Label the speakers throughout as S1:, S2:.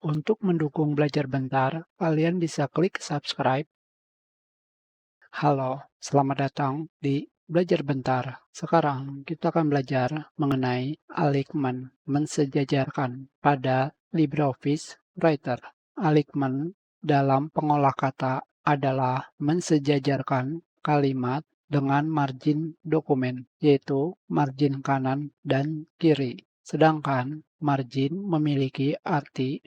S1: Untuk mendukung Belajar Bentar, kalian bisa klik subscribe. Halo, selamat datang di Belajar Bentar. Sekarang kita akan belajar mengenai alikmen mensejajarkan pada LibreOffice Writer. Alikmen dalam pengolah kata adalah mensejajarkan kalimat dengan margin dokumen, yaitu margin kanan dan kiri. Sedangkan margin memiliki arti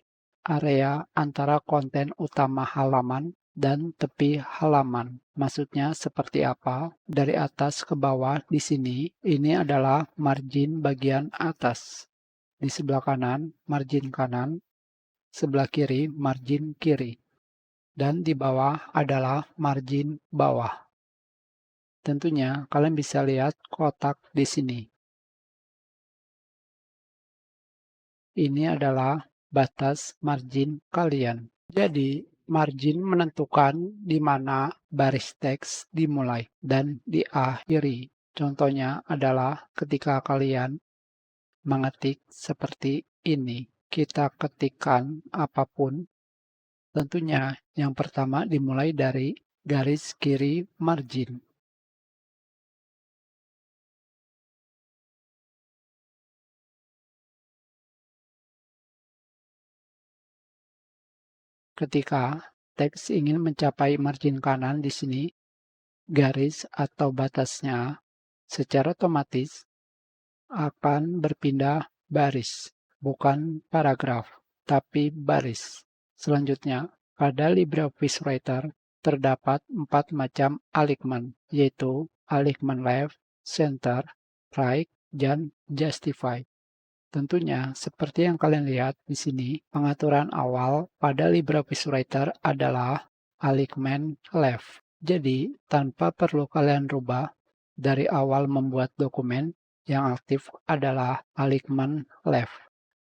S1: area antara konten utama halaman dan tepi halaman. Maksudnya seperti apa? Dari atas ke bawah di sini, ini adalah margin bagian atas. Di sebelah kanan, margin kanan, sebelah kiri, margin kiri. Dan di bawah adalah margin bawah. Tentunya kalian bisa lihat kotak di sini. Ini adalah batas margin kalian. Jadi, margin menentukan di mana baris teks dimulai dan diakhiri. Contohnya adalah ketika kalian mengetik seperti ini. Kita ketikkan apapun. Tentunya yang pertama dimulai dari garis kiri margin. Ketika teks ingin mencapai margin kanan di sini, garis atau batasnya secara otomatis akan berpindah baris, bukan paragraf, tapi baris. Selanjutnya, pada LibreOffice Writer terdapat 4 macam alikmen, yaitu alikmen left, center, right, dan justify. Tentunya, seperti yang kalian lihat di sini, pengaturan awal pada LibreOffice Writer adalah alikmen left. Jadi, tanpa perlu kalian rubah, dari awal membuat dokumen, yang aktif adalah alikmen left.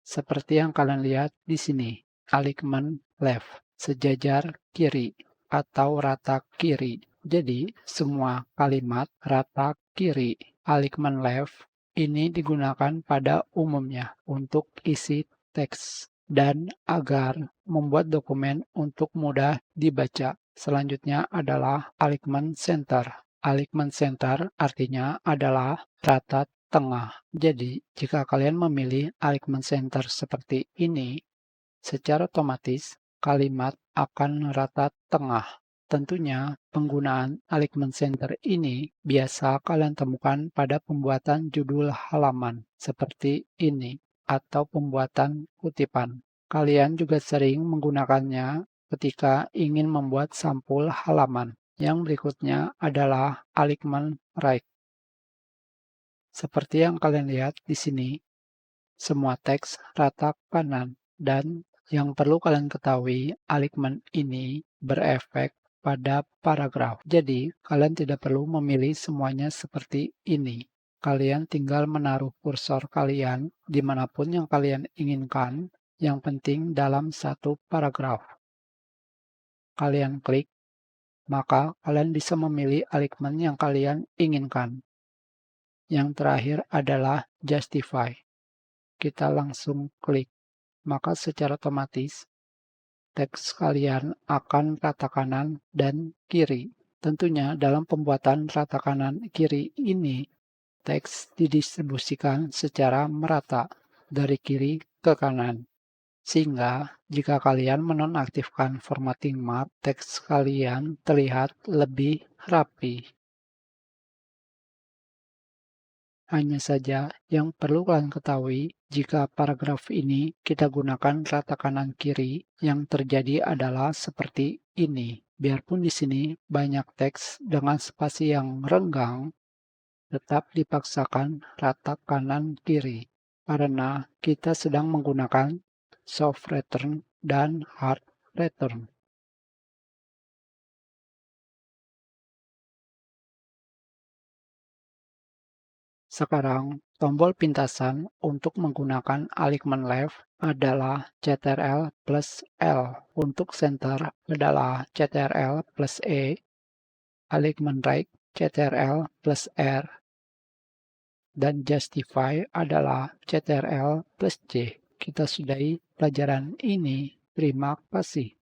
S1: Seperti yang kalian lihat di sini, alikmen left, sejajar kiri atau rata kiri. Jadi, semua kalimat rata kiri, alikmen left, ini digunakan pada umumnya untuk isi teks dan agar membuat dokumen untuk mudah dibaca. Selanjutnya adalah alikmen center. Alikmen center artinya adalah rata tengah. Jadi, jika kalian memilih alikmen center seperti ini, secara otomatis kalimat akan rata tengah. Tentunya, penggunaan alikmen center ini biasa kalian temukan pada pembuatan judul halaman seperti ini atau pembuatan kutipan. Kalian juga sering menggunakannya ketika ingin membuat sampul halaman. Yang berikutnya adalah alikmen right. Seperti yang kalian lihat di sini, semua teks rata kanan dan yang perlu kalian ketahui, alikmen ini berefek pada paragraf. Jadi, kalian tidak perlu memilih semuanya seperti ini. Kalian tinggal menaruh kursor kalian dimanapun yang kalian inginkan, yang penting dalam satu paragraf. Kalian klik, maka kalian bisa memilih alikmen yang kalian inginkan. Yang terakhir adalah justify. Kita langsung klik, maka secara otomatis teks kalian akan rata kanan dan kiri. Tentunya dalam pembuatan rata kanan kiri ini, teks didistribusikan secara merata dari kiri ke kanan. Sehingga jika kalian menonaktifkan formatting mark, teks kalian terlihat lebih rapi. Hanya saja yang perlu kalian ketahui, jika paragraf ini kita gunakan rata kanan kiri, yang terjadi adalah seperti ini. Biarpun di sini banyak teks dengan spasi yang renggang, tetap dipaksakan rata kanan kiri, karena kita sedang menggunakan soft return dan hard return. Sekarang, tombol pintasan untuk menggunakan alikmen left adalah Ctrl plus L. Untuk center adalah Ctrl plus E. Alikmen right Ctrl plus R. Dan justify adalah Ctrl plus C. Kita sudahi pelajaran ini. Terima kasih.